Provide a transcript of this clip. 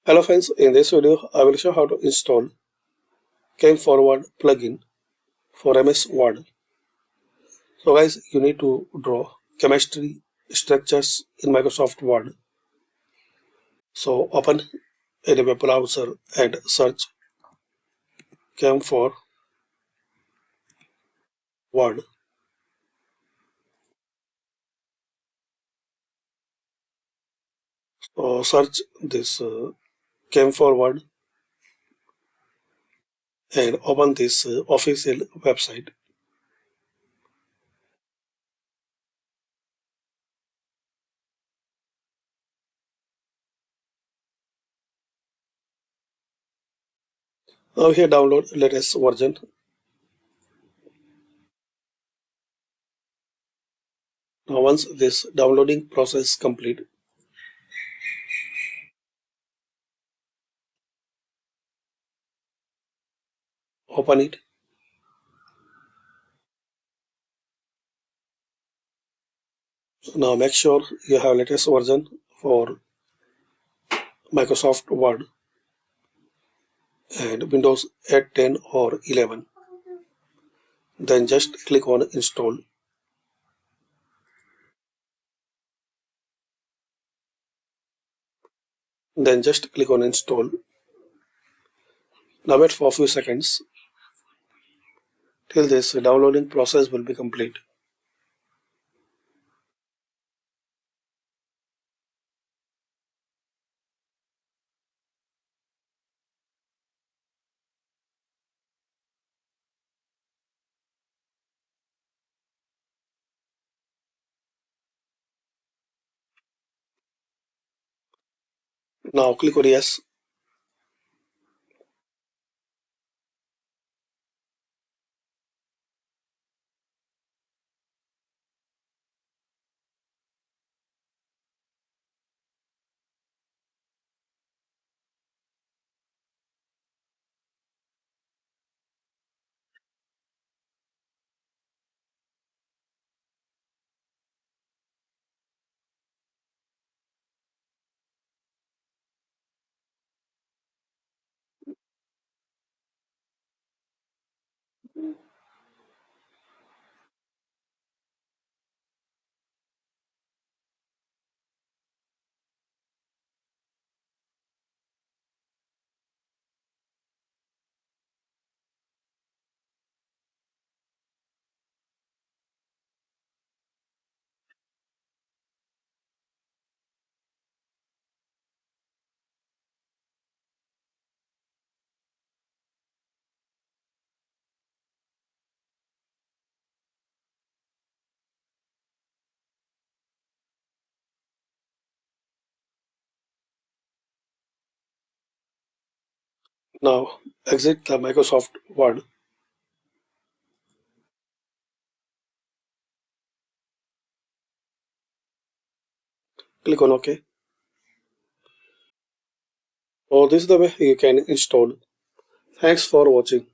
Hello friends, in this video I will show how to install Chem4Word plugin for MS Word. So guys, you need to draw chemistry structures in Microsoft Word. So open any web browser and search Chem4Word. So search this Chem4Word and open this official website. Now here download latest version. Now once this downloading process complete, open it. Now make sure you have latest version for Microsoft Word and Windows 8, 10 or 11. Then just click on install. Then just click on install. Now wait for a few seconds till this downloading process will be complete. Now click on yes. Now exit the Microsoft Word. Click on OK. So this is the way you can install. Thanks for watching.